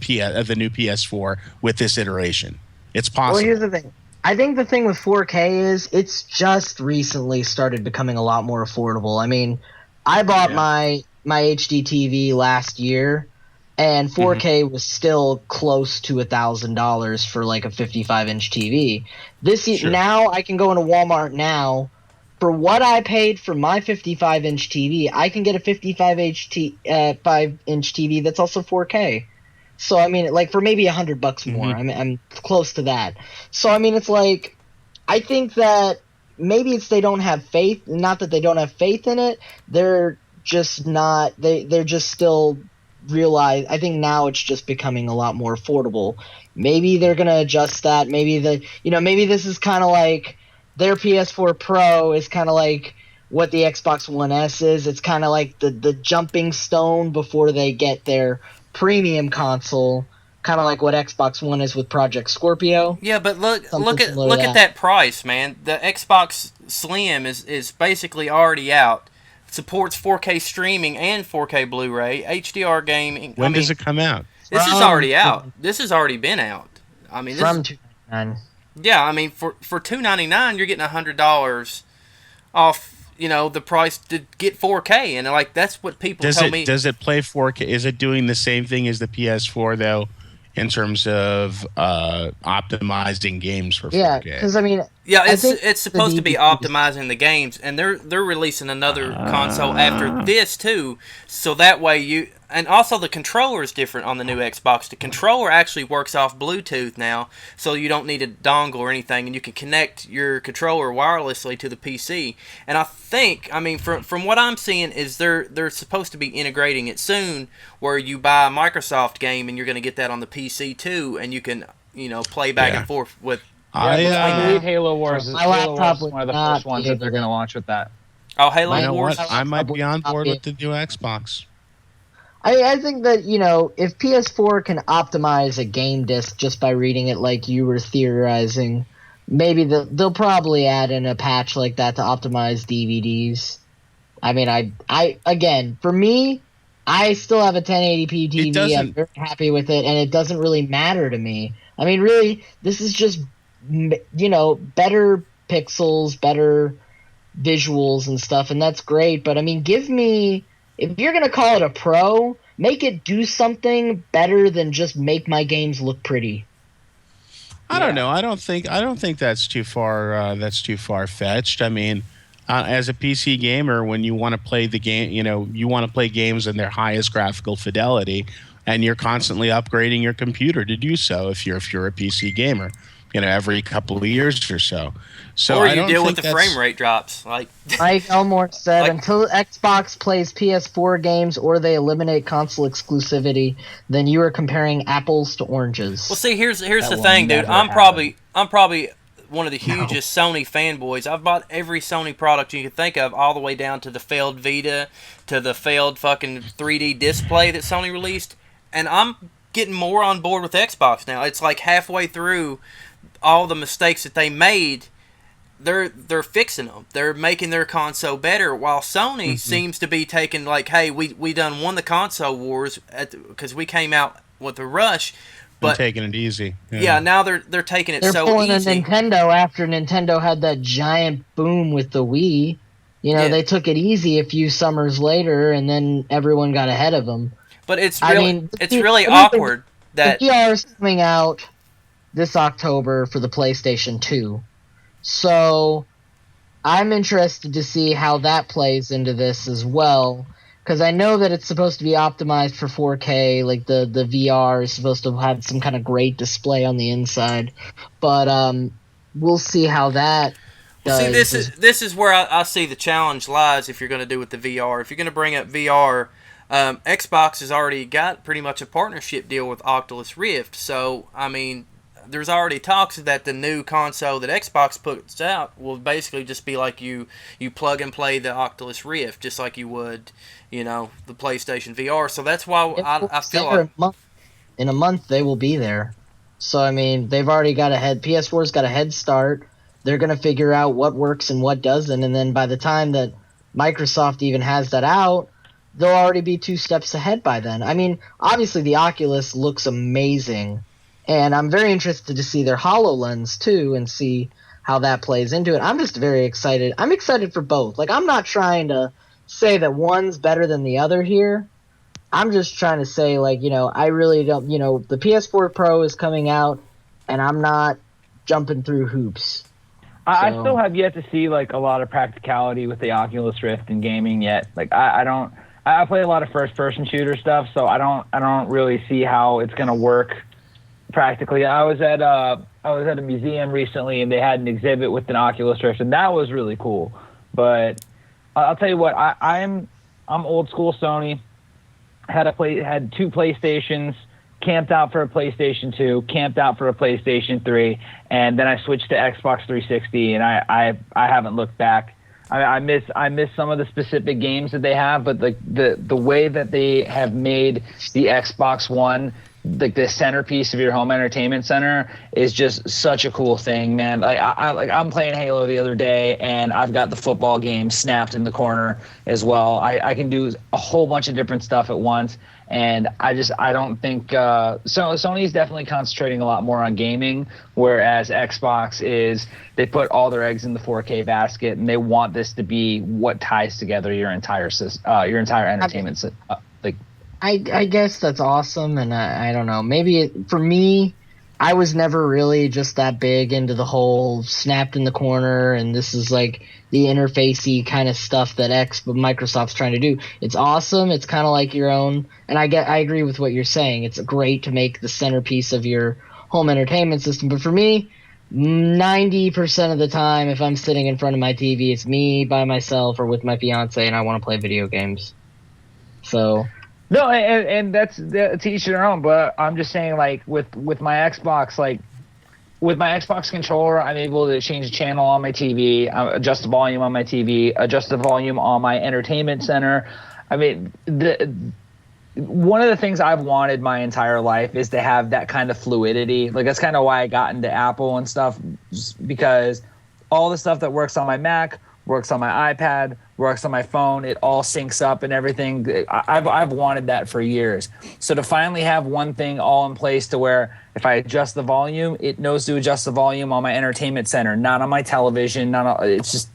new PS4 with this iteration. It's possible. Well, here's the thing. I think the thing with 4K is it's just recently started becoming a lot more affordable. I mean, I bought my HD TV last year. And 4K was still close to $1,000 for like a 55-inch TV. Now I can go into Walmart now. For what I paid for my 55-inch TV, I can get a 55-inch TV that's also 4K. So I mean, like for maybe $100 more. I mean, I'm close to that. So I mean, it's like I think that maybe it's they don't have faith. Not that they don't have faith in it. They're just not. They're just still. Realize I think now it's just becoming a lot more affordable. Maybe they're gonna adjust that. Maybe maybe this is kind of like their PS4 Pro is kind of like what the Xbox One S is. It's kind of like the jumping stone before they get their premium console. Kind of like what Xbox One is with Project Scorpio. Yeah, but look at that price, man. The Xbox Slim is basically already out. Supports 4K streaming and 4K Blu-ray, HDR gaming. When does it come out? This is already out. This has already been out. I mean, from $299. Yeah, I mean, for $299, you're getting $100 off. The price to get 4K, and like that's what people tell me. Does it play 4K? Is it doing the same thing as the PS4 though? In terms of optimizing games for 4K. Yeah, because I mean, it's supposed to be optimizing the games, and they're releasing another console after this too, so that way and also the controller is different on the new Xbox. The controller actually works off Bluetooth now, so you don't need a dongle or anything, and you can connect your controller wirelessly to the PC. And I think, I mean, from what I'm seeing, is they're supposed to be integrating it soon, where you buy a Microsoft game and you're going to get that on the PC too, and you can play back and forth with. I believe Halo Wars is one of the first ones that they're going to launch with that. Oh, Halo Wars! I might be on board with the new Xbox. I think that, if PS4 can optimize a game disc just by reading it like you were theorizing, maybe they'll probably add in a patch like that to optimize DVDs. I mean, again, for me, I still have a 1080p TV. I'm very happy with it, and it doesn't really matter to me. I mean, really, this is just, better pixels, better visuals and stuff, and that's great. But I mean, if you're gonna call it a pro, make it do something better than just make my games look pretty. I don't know. I don't think that's too far. That's too far fetched. I mean, as a PC gamer, when you want to play the game, you want to play games in their highest graphical fidelity, and you're constantly upgrading your computer to do so. If you're a PC gamer, every couple of years or so. Or you deal with the frame rate drops. Like Mike Elmore said, until Xbox plays PS4 games or they eliminate console exclusivity, then you are comparing apples to oranges. Well, see, here's the thing, dude. I'm probably one of the hugest Sony fanboys. I've bought every Sony product you can think of, all the way down to the failed Vita, to the failed fucking 3D display that Sony released, and I'm getting more on board with Xbox now. It's like halfway through all the mistakes that they made, they're fixing them. They're making their console better, while Sony seems to be taking like, hey, we done won the console wars because we came out with a rush, but taking it easy. Yeah, now they're taking it they're so pulling easy. a Nintendo after Nintendo had that giant boom with the Wii. They took it easy a few summers later, and then everyone got ahead of them. But it's really awkward that the VR is coming out this October for the PlayStation 2. So I'm interested to see how that plays into this as well, because I know that it's supposed to be optimized for 4K, like the VR is supposed to have some kind of great display on the inside. But we'll see how that does. See, this is where I see the challenge lies if you're going to do with the VR. If you're going to bring up VR, Xbox has already got pretty much a partnership deal with Oculus Rift. So, I mean, there's already talks that the new console that Xbox puts out will basically just be like you plug and play the Oculus Rift, just like you would, the PlayStation VR. So that's why I feel like in a month they will be there. So I mean, they've already got PS4's got a head start. They're going to figure out what works and what doesn't, and then by the time that Microsoft even has that out, they'll already be 2 steps ahead by then. I mean, obviously the Oculus looks amazing. And I'm very interested to see their HoloLens, too, and see how that plays into it. I'm just very excited. I'm excited for both. Like, I'm not trying to say that one's better than the other here. I'm just trying to say, like, I really don't, the PS4 Pro is coming out, and I'm not jumping through hoops. I still have yet to see, like, a lot of practicality with the Oculus Rift in gaming yet. Like, I play a lot of first-person shooter stuff, so I don't really see how it's going to work practically. I was at a museum recently, and they had an exhibit with an Oculus Rift, and that was really cool. But I'll tell you what, I'm old school Sony. Had 2 PlayStations, camped out for a PlayStation 2, camped out for a PlayStation 3, and then I switched to Xbox 360, and I haven't looked back. I miss some of the specific games that they have, but the way that they have made the Xbox One, like the centerpiece of your home entertainment center, is just such a cool thing, man. Like I'm playing Halo the other day, and I've got the football game snapped in the corner as well. I can do a whole bunch of different stuff at once, and I don't think Sony's definitely concentrating a lot more on gaming, whereas Xbox they put all their eggs in the 4K basket, and they want this to be what ties together your entire entertainment system. I guess that's awesome, and I don't know. Maybe for me, I was never really just that big into the whole snapped in the corner, and this is like the interfacey kind of stuff that Microsoft's trying to do. It's awesome. It's kind of like your own, and I agree with what you're saying. It's great to make the centerpiece of your home entertainment system, but for me, 90% of the time, if I'm sitting in front of my TV, it's me by myself or with my fiance, and I want to play video games. So. No, and that's to each their own. But I'm just saying, like with my Xbox, like with my Xbox controller, I'm able to change the channel on my TV, adjust the volume on my TV, adjust the volume on my entertainment center. I mean, one of the things I've wanted my entire life is to have that kind of fluidity. Like, that's kind of why I got into Apple and stuff, because all the stuff that works on my Mac works on my iPad, works on my phone. It all syncs up and everything. I've wanted that for years. So to finally have one thing all in place to where if I adjust the volume, it knows to adjust the volume on my entertainment center, not on my television. It's just,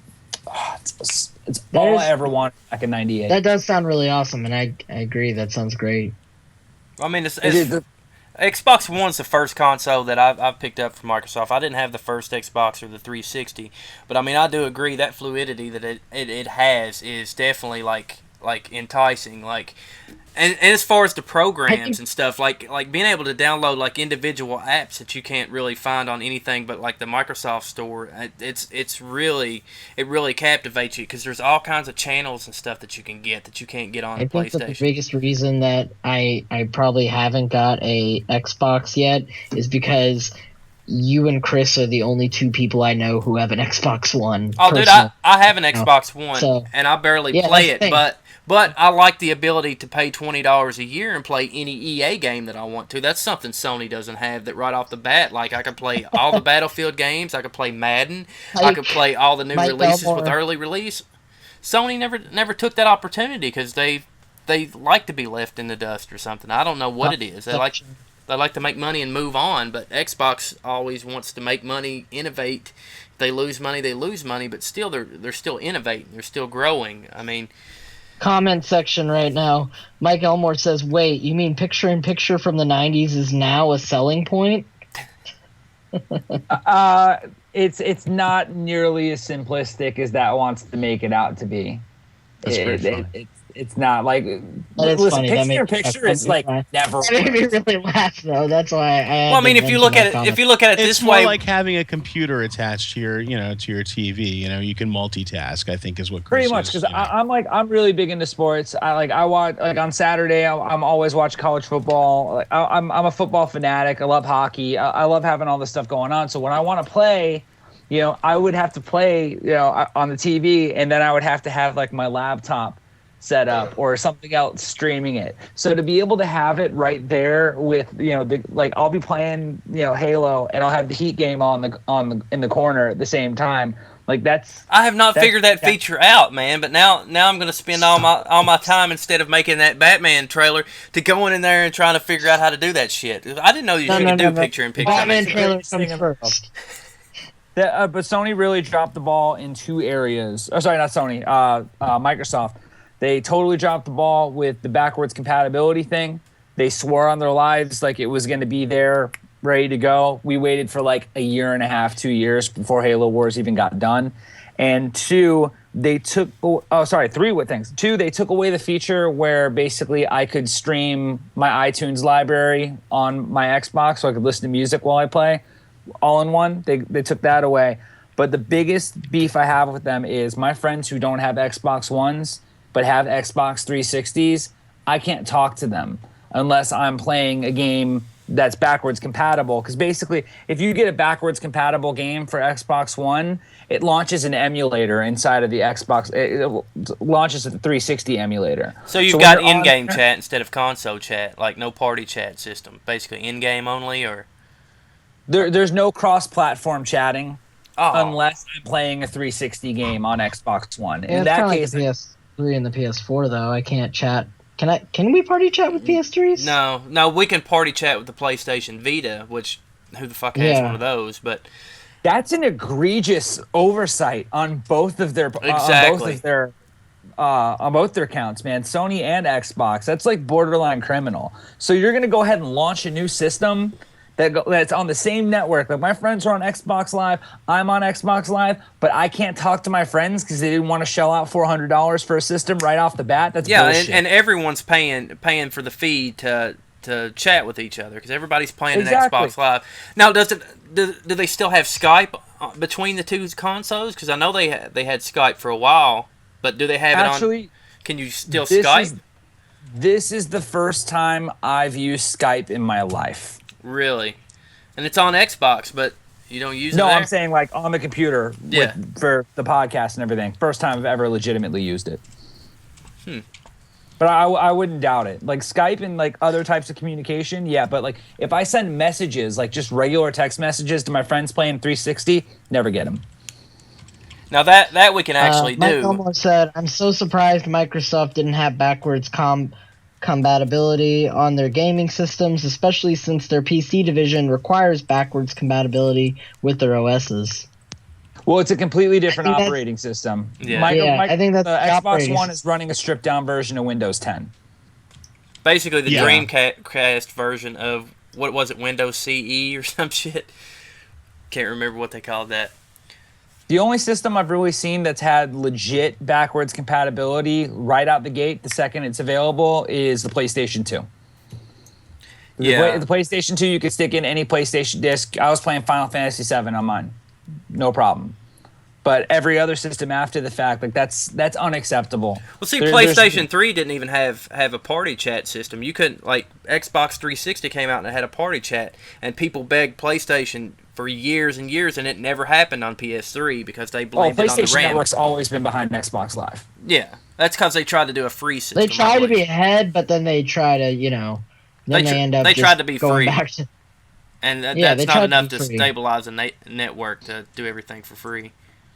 it's all I ever wanted back in '98. That does sound really awesome, and I agree. That sounds great. I mean, Xbox One's the first console that I've picked up from Microsoft. I didn't have the first Xbox or the 360, but I mean, I do agree that fluidity that it has is definitely like enticing. Like, and as far as the programs and stuff, like being able to download like individual apps that you can't really find on anything but like the Microsoft Store, it really captivates you because there's all kinds of channels and stuff that you can get that you can't get on the PlayStation. I think the biggest reason that I probably haven't got a Xbox yet is because you and Chris are the only two people I know who have an Xbox One. Oh, dude, I have an Xbox One, and I barely play it, but I like the ability to pay $20 a year and play any EA game that I want to. That's something Sony doesn't have that right off the bat. Like, I could play all the Battlefield games. I could play Madden. I could play all the new releases with early release. Sony never took that opportunity because they like to be left in the dust or something. I don't know what it is. They like to make money and move on, but Xbox always wants to make money, innovate. If they lose money, they lose money, but still they're still innovating. They're still growing. I mean, comment section right now. Mike Elmore says, "Wait, you mean picture-in-picture from the '90s is now a selling point?" It's not nearly as simplistic as that wants to make it out to be. It's not like listen, picture-in-picture is like never. That made me really laugh though. That's why Well, I mean, if you look at it it's this way, more like having a computer attached to your TV. You can multitask. I think is what Chris pretty much because I'm really big into sports. I watch on Saturday. I'm always watch college football. I'm a football fanatic. I love hockey. I love having all this stuff going on. So when I want to play, I would have to play on the TV, and then I would have to have like my laptop set up or something else streaming it. So to be able to have it right there with I'll be playing Halo and I'll have the Heat game in the corner at the same time. Like that's I have not figured that feature out, man. But now I'm gonna spend all my time instead of making that Batman trailer to going in there and trying to figure out how to do that shit. I didn't know you could do picture-in-picture. Batman trailer comes first. But Sony really dropped the ball in two areas. Oh, sorry, not Sony. Microsoft. They totally dropped the ball with the backwards compatibility thing. They swore on their lives like it was going to be there, ready to go. We waited for like a year and a half, 2 years before Halo Wars even got done. And two, they took three things. Two, they took away the feature where basically I could stream my iTunes library on my Xbox so I could listen to music while I play. All in one. They took that away. But the biggest beef I have with them is my friends who don't have Xbox Ones but have Xbox 360s, I can't talk to them unless I'm playing a game that's backwards compatible. Because basically, if you get a backwards compatible game for Xbox One, it launches an emulator inside of the Xbox. It launches a 360 emulator. So you've got in-game chat instead of console chat, like no party chat system. Basically, in-game only, or there's no cross-platform chatting unless I'm playing a 360 game on Xbox One. In that case, like PS3 and the PS4 though, I can't chat. Can we party chat with PS3s? No, we can party chat with the PlayStation Vita, which who the fuck has one of those? But that's an egregious oversight on both of their on both their accounts, man. Sony and Xbox. That's like borderline criminal. So you're gonna go ahead and launch a new system that's on the same network. Like my friends are on Xbox Live, I'm on Xbox Live, but I can't talk to my friends because they didn't want to shell out $400 for a system right off the bat. That's bullshit. and everyone's paying for the fee to chat with each other because everybody's playing an Xbox Live. Now, do they still have Skype between the two consoles? Because I know they had Skype for a while, but do they have it on? Can you still Skype? This is the first time I've used Skype in my life. Really? And it's on Xbox, but you don't use it No, there? I'm saying like on the computer for the podcast and everything. First time I've ever legitimately used it. But I wouldn't doubt it. Like Skype and like other types of communication, yeah. But like if I send messages, like just regular text messages to my friends playing 360, never get them. Now that we can actually Mike do. almost said, I'm so surprised Microsoft didn't have backwards compatibility on their gaming systems, especially since their PC division requires backwards compatibility with their OSs. Well, it's a completely different operating system. Yeah. I think that's the Xbox operating One is running a stripped down version of Windows 10. Basically, the Dreamcast version of, what was it, Windows CE or some shit? Can't remember what they called that. The only system I've really seen that's had legit backwards compatibility right out the gate, the second it's available, is the PlayStation 2. Yeah. The PlayStation 2, you could stick in any PlayStation disc. I was playing Final Fantasy VII on mine. No problem. But every other system after the fact, like that's unacceptable. Well, see, PlayStation 3 didn't even have a party chat system. You couldn't, like, Xbox 360 came out and it had a party chat, and people begged PlayStation for years and years, and it never happened on PS3 because they blamed it on the PlayStation RAM. Network's always been behind Xbox Live. Yeah, that's because they tried to do a free system. They try to be ahead, but then they try to, then they end up they just tried to be going free. back to... And Yeah, that's they not tried to enough be to free. stabilize a network to do everything for free.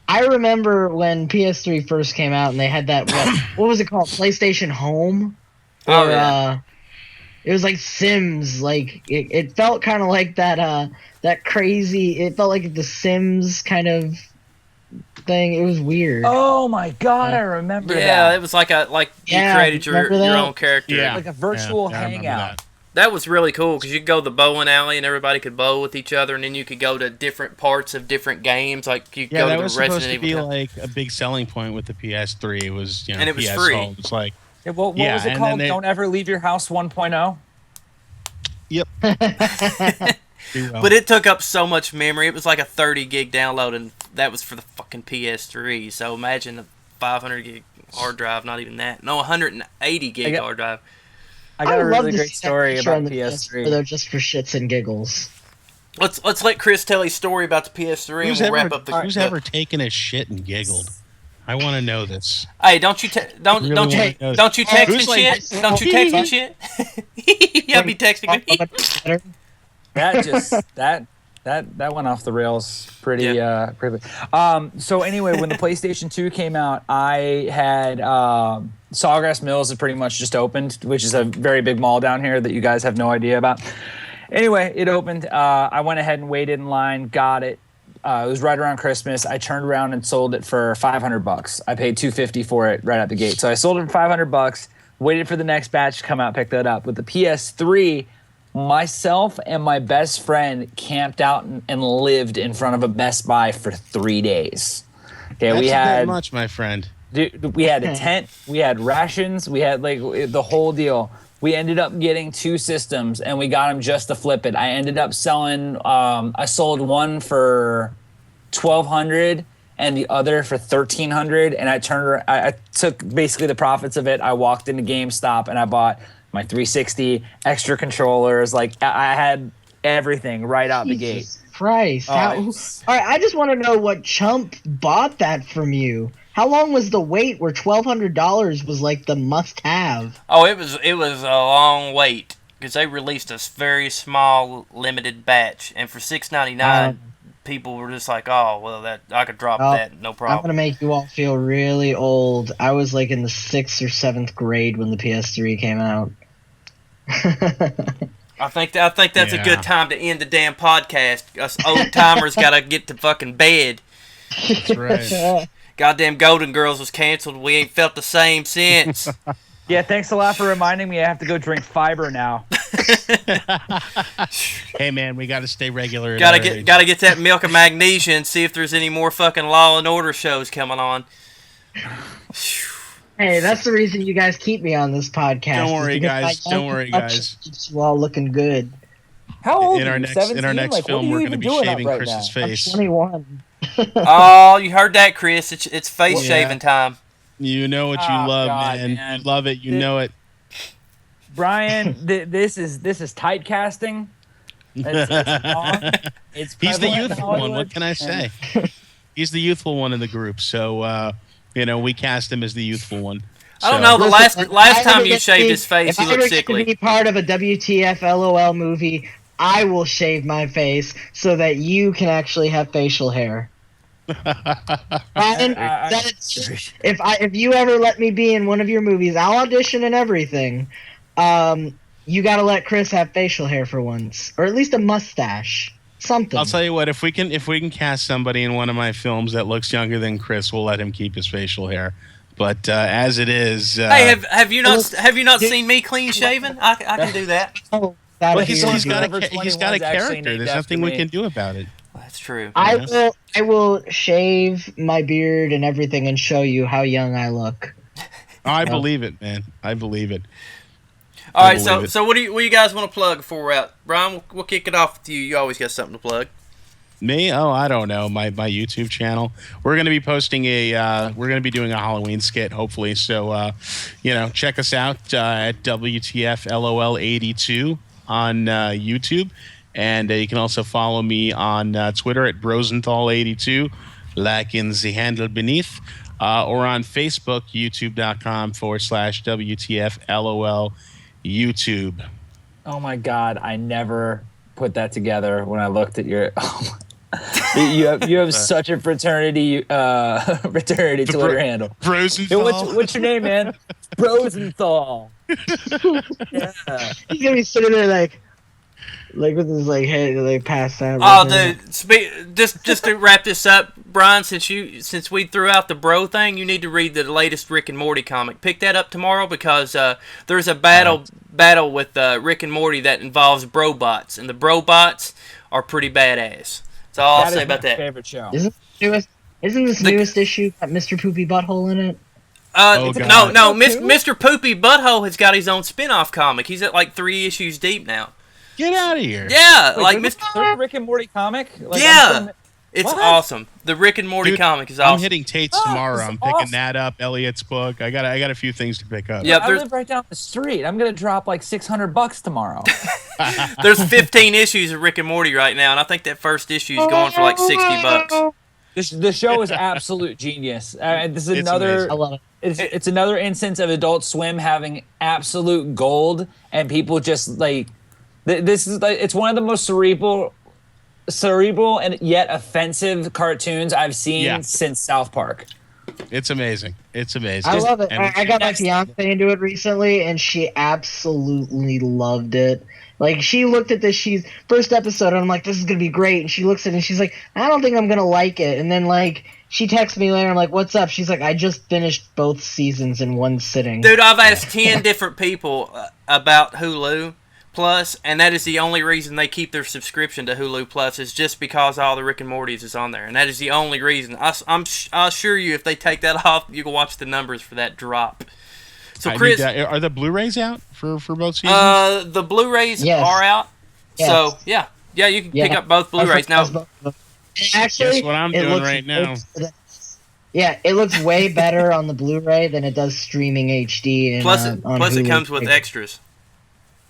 I remember when PS3 first came out and they had that, what was it called? PlayStation Home? Oh, yeah. It was like Sims. Like, it felt kind of like that crazy, it felt like the Sims kind of thing. It was weird. Oh my God, I remember that. Yeah, it was like you created your that? own character. Yeah. Like a virtual I remember hangout. That was really cool because you could go to the bowling alley and everybody could bowl with each other, and then you could go to different parts of different games. Like you could go that to was the Resident supposed to be Evil. like a big selling point with the PS3. It was, And it was PS free. Home. It's like, Yeah, what Yeah, was it and called? then they- Don't Ever Leave Your House 1.0? yep. But it took up so much memory. It was like a 30 gig download, and that was for the fucking PS3. So imagine a 500 gig hard drive, not even that. No, 180 gig hard drive. I got a would love really to great see that story picture about on the PS3. Though, just for shits and giggles. Let's let Chris tell his story about the PS3, and we'll wrap up the. Who's ever taken a shit and giggled? I want to know this. Hey, don't you text Really and wanna shit? know. Don't you text Who's and like- shit? Don't you text and shit? I'll be texting me. That just that went off the rails pretty pretty. So anyway, when the PlayStation 2 came out, I had Sawgrass Mills had pretty much just opened, which is a very big mall down here that you guys have no idea about. Anyway, it opened. I went ahead and waited in line, got it. It was right around Christmas. I turned around and sold it for $500. I paid $250 for it right out the gate. So I sold it for $500. Waited for the next batch to come out, picked that up. With the PS3, myself and my best friend camped out and lived in front of a Best Buy for 3 days. Okay, That's a bit much, my friend. Dude, we had a tent, we had rations, we had like the whole deal. We ended up getting 2 systems, and we got them just to flip it. I ended up selling. I sold one for $1,200 and the other for $1,300. And I took basically the profits of it. I walked into GameStop and I bought my 360, extra controllers. Like I had everything right out the gate. Christ. Oh, All right, I just want to know what chump bought that from you. How long was the wait where $1,200 was like the must-have? Oh, it was a long wait because they released a very small limited batch, and for $6.99, people were just like, "Oh, well, that I could drop that, no problem." I'm gonna make you all feel really old. I was like in the 6th or 7th grade when the PS3 came out. I think that's a good time to end the damn podcast. Us old timers gotta get to fucking bed. That's right. Goddamn Golden Girls was canceled. We ain't felt the same since. Yeah, thanks a lot for reminding me. I have to go drink fiber now. Hey man, we got to stay regular. Gotta get that milk and magnesia and see if there's any more fucking Law and Order shows coming on. Hey, that's the reason you guys keep me on this podcast. Don't worry, guys. Don't worry, guys. Keeps you all looking good. How old In are our you? next 17? film, we're going to be shaving right Chris's now? face. 21. Oh, you heard that, Chris? It's face shaving time. You know what you Oh, love, God, man. You love it. You know it. Brian, this is tight casting. It's wrong. It's He's the prevalent in youthful one. Hollywood. What can I say? He's the youthful one in the group. So, we cast him as the youthful one. I don't know. The last time you shaved his face, he looked sickly. If I ever get to be part of a WTF LOL movie, I will shave my face so that you can actually have facial hair. Brian, if you ever let me be in one of your movies, I'll audition and everything. You gotta let Chris have facial hair for once, or at least a mustache, something. I'll tell you what, if we can cast somebody in one of my films that looks younger than Chris, we'll let him keep his facial hair. But as it is, hey, have you not seen me clean shaven? I can do that. Oh, he's got a character. There's nothing we can do about it. That's true. I will shave my beard and everything and show you how young I look. I believe it, man. I believe it. All right, so what do you guys want to plug before we're out? Brian, we'll kick it off with you. You always got something to plug. Me? Oh, I don't know. My YouTube channel. We're going to be posting we're going to be doing a Halloween skit, hopefully. So, check us out at WTFLOL82 on YouTube. And you can also follow me on Twitter at Rosenthal82, like in the handle beneath, or on Facebook, youtube.com/WTFLOL YouTube. Oh my God, I never put that together when I looked at your. You have such a fraternity Twitter handle. Rosenthal. What's your name, man? Rosenthal. Yeah. He's gonna be sitting there like with his head passed out. Oh, dude! Just to wrap this up, Brian, since we threw out the bro thing, you need to read the latest Rick and Morty comic. Pick that up tomorrow because there's a battle with Rick and Morty that involves brobots, and the brobots are pretty badass. That's all I'll say about that. Favorite show. Isn't this newest issue got Mr. Poopy Butthole in it? No, Mr. Poopy Butthole has got his own spin-off comic. He's at like 3 issues deep now. Get out of here. Yeah, Wait, there's a Rick and Morty comic? It's awesome. The Rick and Morty comic is awesome. I'm hitting Tate's tomorrow. I'm picking that up. Elliot's book. I got a few things to pick up. Yeah, I live right down the street. I'm gonna drop like $600 tomorrow. There's 15 issues of Rick and Morty right now, and I think that first issue is going for like $60. The show is absolute genius. This is another. I love it. It's another instance of Adult Swim having absolute gold, and people just like. This is like it's one of the most cerebral and yet offensive cartoons I've seen since South Park. It's amazing. I love it. I got my fiance into it recently, and she absolutely loved it. Like, she looked at this, first episode, and I'm like, this is going to be great. And she looks at it, and she's like, I don't think I'm going to like it. And then, like, she texts me later, I'm like, what's up? She's like, I just finished both seasons in one sitting. Dude, I've asked 10 different people about Hulu Plus, and that is the only reason they keep their subscription to Hulu Plus is just because all the Rick and Morty's is on there, and that is the only reason. I assure you, if they take that off, you can watch the numbers for that drop. So, Chris, are the Blu-rays out for both seasons? The Blu-rays are out. Yes. So yeah, you can pick up both Blu-rays now. Actually, guess what I'm doing right now. Yeah, it looks way better on the Blu-ray than it does streaming HD. And, plus, Hulu. It comes with extras.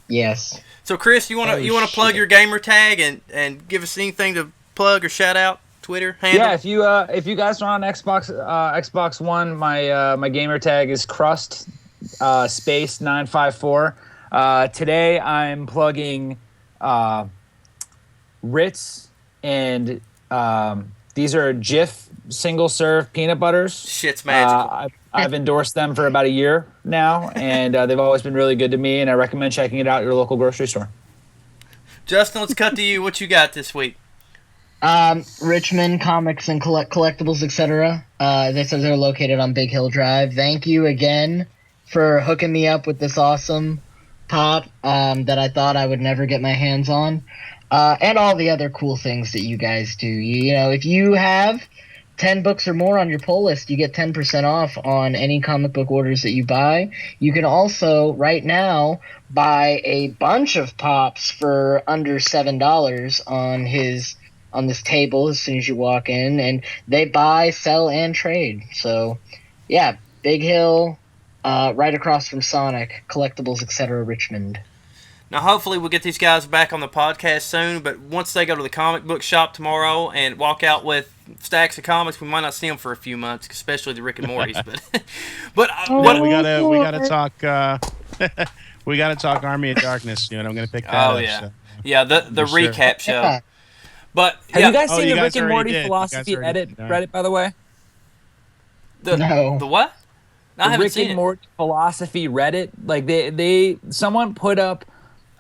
Yes. So, Chris, you want to plug your gamer tag and give us anything to plug or shout out? Twitter handle? Yeah, if you guys are on Xbox One, my gamer tag is Crust space 954. Today I'm plugging Ritz and these are Jif single serve peanut butters. Shit's magical. I've endorsed them for about a year now, and they've always been really good to me, and I recommend checking it out at your local grocery store. Justin, let's cut to you. What you got this week? Richmond Comics and Collectibles, etc. They said they're located on Big Hill Drive. Thank you again for hooking me up with this awesome pop that I thought I would never get my hands on. And all the other cool things that you guys do. You know, if you have 10 books or more on your pull list, you get 10% off on any comic book orders that you buy. You can also, right now, buy a bunch of pops for under $7 on this table as soon as you walk in, and they buy, sell, and trade. So, yeah, Big Hill, right across from Sonic, Collectibles, etc., Richmond. Now, hopefully we'll get these guys back on the podcast soon, but once they go to the comic book shop tomorrow and walk out with stacks of comics, we might not see them for a few months, especially the Rick and Morty's. But we gotta talk. We gotta talk Army of Darkness. I'm gonna pick that up. Yeah, so. yeah, the recap show. Yeah. But Have you guys seen you the guys Rick and already Morty did. philosophy You guys already did. Reddit, by the way? No. The what? No, I The haven't Rick seen and it. Morty philosophy Reddit. Like someone put up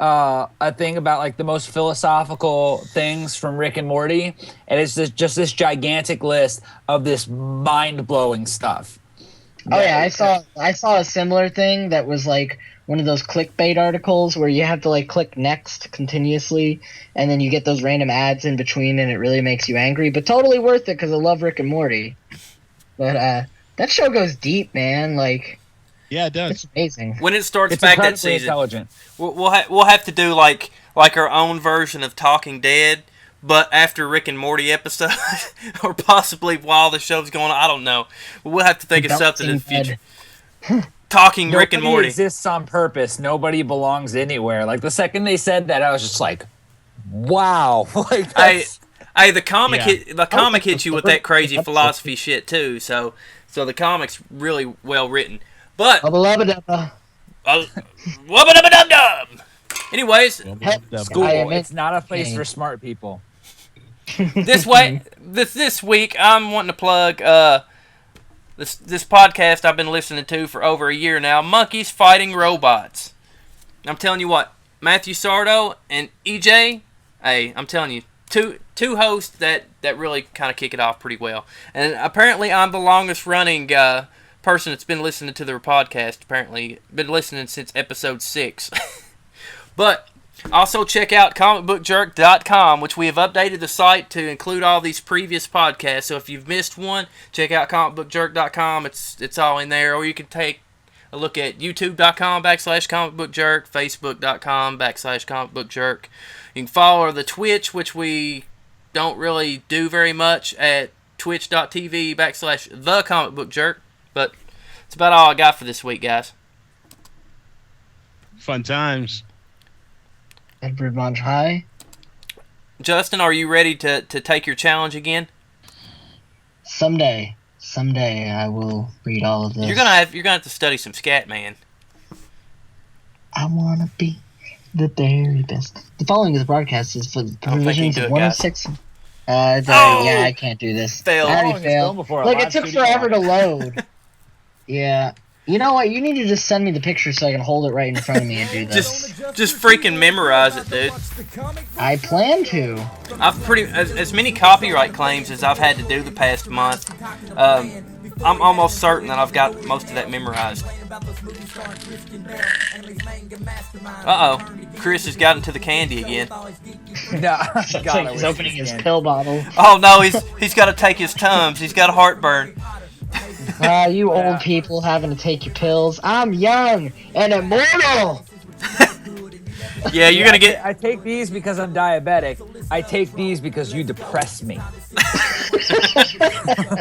a thing about like the most philosophical things from Rick and Morty, and it's just this gigantic list of this mind-blowing stuff. Oh yeah, I saw a similar thing that was like one of those clickbait articles where you have to like click next continuously, and then you get those random ads in between, and it really makes you angry. But totally worth it because I love Rick and Morty. But that show goes deep, man. Like, Yeah, it does. it's amazing. When it starts It's back that incredibly season, intelligent. we'll have to do like our own version of Talking Dead, but after Rick and Morty episode, or possibly while the show's going on. I don't know. We'll have to think of something in the future. Talking Rick and Nobody Morty. exists on purpose. Nobody belongs anywhere. Like the second they said that, I was just like, "Wow!" Like that's, Hey, the comic Yeah. hits you with that crazy philosophy shit too. So the comic's really well written. But Bubba-lubba-dubba. wubba-dubba-dub-dub. Anyways, school. I am It's not a place in- for smart people. this week I'm wanting to plug this podcast I've been listening to for over a year now. Monkeys Fighting Robots. I'm telling you what, Matthew Sardo and EJ. Hey, I'm telling you, two hosts that really kind of kick it off pretty well. And apparently I'm the longest running person that's been listening to their podcast. Apparently been listening since episode 6. But also check out comicbookjerk.com, which we have updated the site to include all these previous podcasts. So if you've missed one, check out comicbookjerk.com. It's all in there. Or you can take a look at youtube.com/comicbookjerk, facebook.com/comicbookjerk. You can follow the Twitch, which we don't really do very much, at twitch.tv/thecomicbookjerk. But it's about all I got for this week, guys. Fun times. Edward Munch High. Justin, are you ready to take your challenge again? Someday I will read all of this. You're gonna have to study some scat, man. I wanna be the very best. The following is broadcast is for the provisions do of it, 106. Oh! Yeah, I can't do this. Failed. I How long already has it failed. been before a Look, it live took studio forever to audience? load. Yeah. You know what? You need to just send me the picture so I can hold it right in front of me and do this. Just freaking memorize it, dude. I plan to. I've as many copyright claims as I've had to do the past month. I'm almost certain that I've got most of that memorized. Chris has gotten to the candy again. No, It's God, like I he's wish opening he his was pill bottle. Oh no, he's got to take his Tums. He's got a heartburn. You old people having to take your pills. I'm young and immortal. Yeah, you're gonna get. I take these because I'm diabetic. I take these because you depress me.